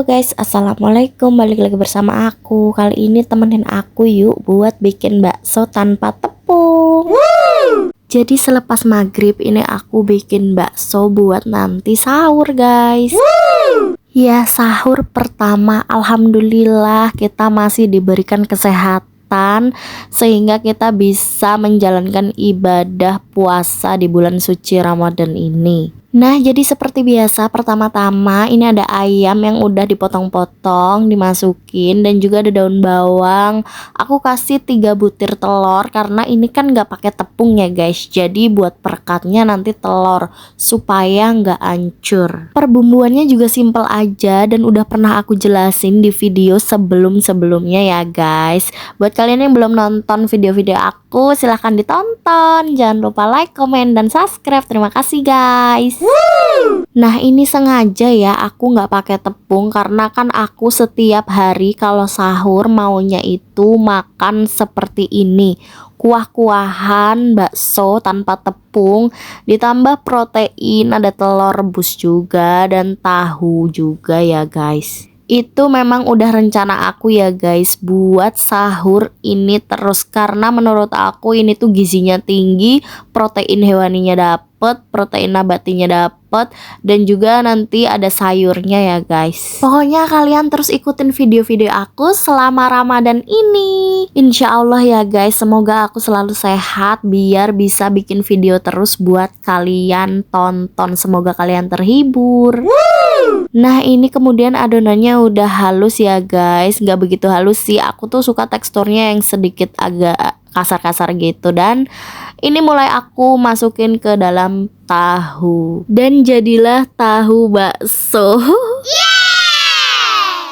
Halo guys, assalamualaikum. Balik lagi bersama aku. Kali ini temenin aku yuk buat bikin bakso tanpa tepung. Jadi selepas maghrib ini aku bikin bakso buat nanti sahur guys. Ya, sahur pertama alhamdulillah kita masih diberikan kesehatan sehingga kita bisa menjalankan ibadah puasa di bulan suci Ramadan ini. Nah, jadi seperti biasa, pertama-tama ini ada ayam yang udah dipotong-potong, dimasukin, dan juga ada daun bawang. Aku kasih 3 butir telur karena ini kan nggak pakai tepung ya guys. Jadi buat perekatnya nanti telur supaya nggak hancur. Perbumbuannya juga simple aja dan udah pernah aku jelasin di video sebelum-sebelumnya ya guys. Buat kalian yang belum nonton video-video aku, silahkan ditonton. Jangan lupa like, comment, dan subscribe. Terima kasih guys. Nah, ini sengaja ya aku nggak pakai tepung karena kan aku setiap hari kalau sahur maunya itu makan seperti ini, kuah-kuahan bakso tanpa tepung ditambah protein, ada telur rebus juga dan tahu juga ya guys. Itu memang udah rencana aku ya guys buat sahur ini terus karena menurut aku ini tuh gizinya tinggi, protein hewaninya dapet, protein nabatinya dapet, dan juga nanti ada sayurnya ya guys. Pokoknya kalian terus ikutin video-video aku selama Ramadan ini. Insya Allah ya guys, semoga aku selalu sehat biar bisa bikin video terus buat kalian tonton. Semoga kalian terhibur. Nah, ini kemudian adonannya udah halus ya guys. Nggak begitu halus sih, aku tuh suka teksturnya yang sedikit agak kasar-kasar gitu. Dan ini mulai aku masukin ke dalam tahu dan jadilah tahu bakso.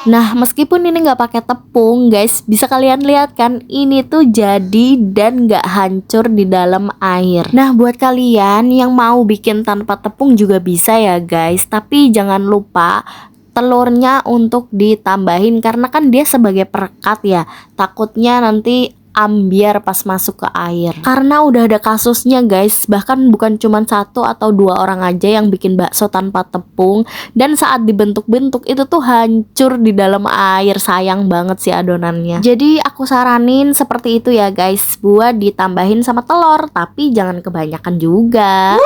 Nah, meskipun ini nggak pakai tepung guys, bisa kalian lihat kan ini tuh jadi dan nggak hancur di dalam air. Nah, buat kalian yang mau bikin tanpa tepung juga bisa ya guys, tapi jangan lupa telurnya untuk ditambahin karena kan dia sebagai perekat ya, takutnya nanti ambiar pas masuk ke air. Karena udah ada kasusnya guys, bahkan bukan cuma 1 atau 2 orang aja yang bikin bakso tanpa tepung, dan saat dibentuk-bentuk itu tuh hancur di dalam air. Sayang banget sih adonannya. Jadi aku saranin seperti itu ya guys, buat ditambahin sama telur, tapi jangan kebanyakan juga.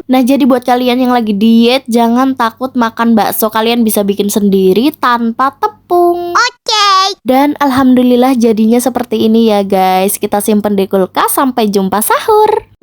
Nah, jadi buat kalian yang lagi diet, jangan takut makan bakso, kalian bisa bikin sendiri tanpa tepung. Dan alhamdulillah jadinya seperti ini ya guys. Kita simpen di kulkas sampai jumpa sahur.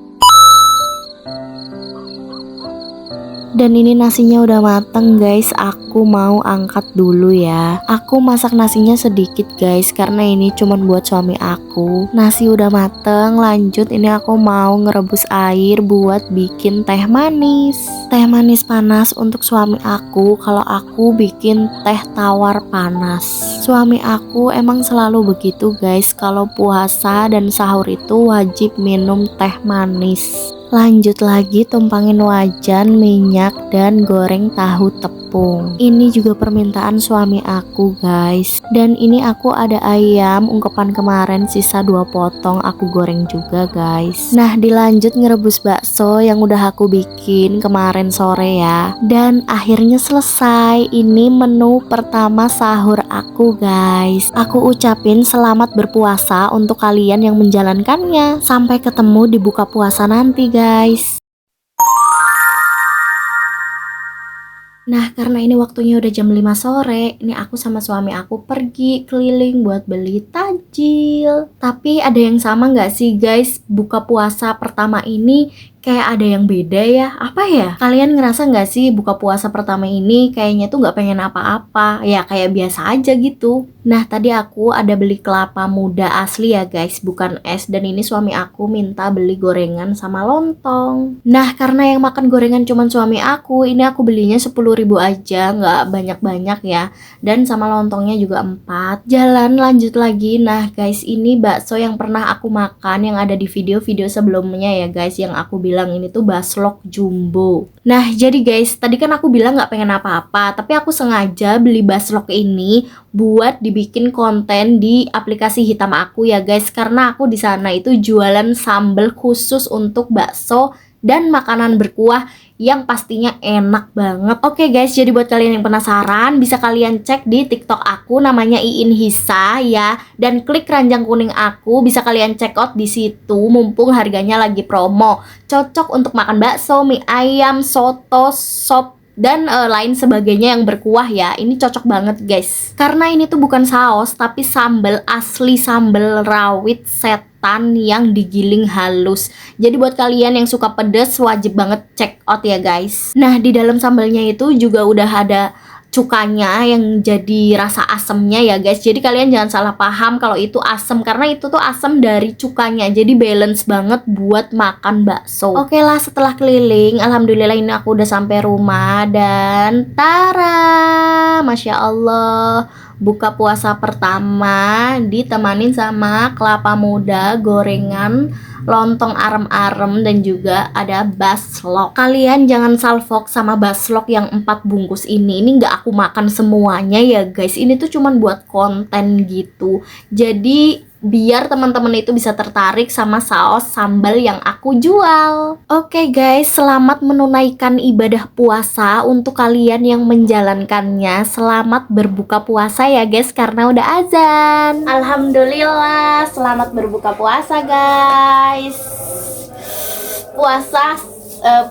Dan ini nasinya udah mateng guys, aku mau angkat dulu ya. Aku masak nasinya sedikit guys, karena ini cuman buat suami aku. Nasi udah mateng, lanjut ini aku mau ngerebus air buat bikin teh manis. Teh manis panas untuk suami aku, kalau aku bikin teh tawar panas. Suami aku emang selalu begitu guys, kalau puasa dan sahur itu wajib minum teh manis. Lanjut lagi tumpangin wajan, minyak, dan goreng tahu tepung. Ini juga permintaan suami aku guys. Dan ini aku ada ayam ungkepan kemarin sisa 2 potong, aku goreng juga guys. Nah, dilanjut ngerebus bakso yang udah aku bikin kemarin sore ya. Dan akhirnya selesai. Ini menu pertama sahur aku guys. Aku ucapin selamat berpuasa untuk kalian yang menjalankannya. Sampai ketemu di buka puasa nanti guys. Nah, karena ini waktunya udah jam 5 sore, ini aku sama suami aku pergi keliling buat beli takjil. Tapi ada yang sama nggak sih guys, buka puasa pertama ini kayak ada yang beda ya. Apa ya? Kalian ngerasa nggak sih buka puasa pertama ini kayaknya tuh nggak pengen apa-apa, ya kayak biasa aja gitu. Nah, tadi aku ada beli kelapa muda asli ya guys, bukan es. Dan ini suami aku minta beli gorengan sama lontong. Nah, karena yang makan gorengan cuman suami aku, ini aku belinya 10.000 aja, nggak banyak-banyak ya. Dan sama lontongnya juga 4. Jalan lanjut lagi. Nah guys, ini bakso yang pernah aku makan yang ada di video-video sebelumnya ya guys, yang aku bilang ini tuh baslok jumbo. Nah, jadi guys, tadi kan aku bilang nggak pengen apa-apa, tapi aku sengaja beli baslok ini buat dibikin konten di aplikasi hitam aku ya guys, karena aku di sana itu jualan sambal khusus untuk bakso dan makanan berkuah yang pastinya enak banget. Oke guys, jadi buat kalian yang penasaran bisa kalian cek di TikTok aku namanya Iin Hisa ya, dan klik keranjang kuning aku, bisa kalian check out di situ mumpung harganya lagi promo. Cocok untuk makan bakso, mie ayam, soto, sop dan lain sebagainya yang berkuah ya. Ini cocok banget guys, karena ini tuh bukan saus tapi sambal asli, sambal rawit setan yang digiling halus. Jadi buat kalian yang suka pedas wajib banget check out ya guys. Nah, di dalam sambalnya itu juga udah ada cukanya yang jadi rasa asemnya ya guys. Jadi kalian jangan salah paham kalau itu asem, karena itu tuh asem dari cukanya. Jadi balance banget buat makan bakso. Oke lah, setelah keliling, alhamdulillah ini aku udah sampai rumah dan tara, masya Allah, buka puasa pertama ditemanin sama kelapa muda, gorengan, lontong arem-arem, dan juga ada baslok. Kalian jangan salfok sama baslok yang 4 bungkus ini nggak aku makan semuanya ya guys. Ini tuh cuman buat konten gitu. Jadi biar teman-teman itu bisa tertarik sama saus sambal yang aku jual. Oke guys, selamat menunaikan ibadah puasa untuk kalian yang menjalankannya. Selamat berbuka puasa ya guys, karena udah azan. Alhamdulillah, selamat berbuka puasa guys.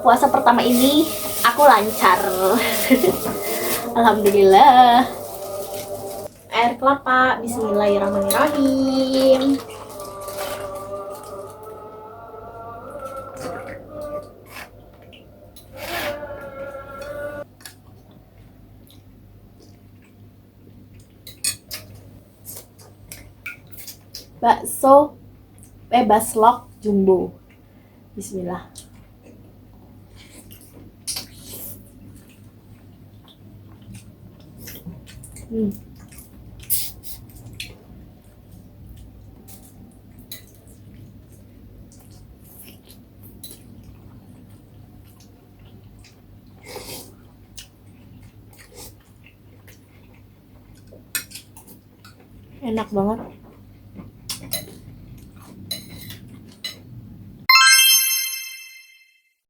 Puasa pertama ini aku lancar. Alhamdulillah. Air kelapa, bismillahirrahmanirrahim. Bakso baslok jumbo. Bismillah. Enak banget.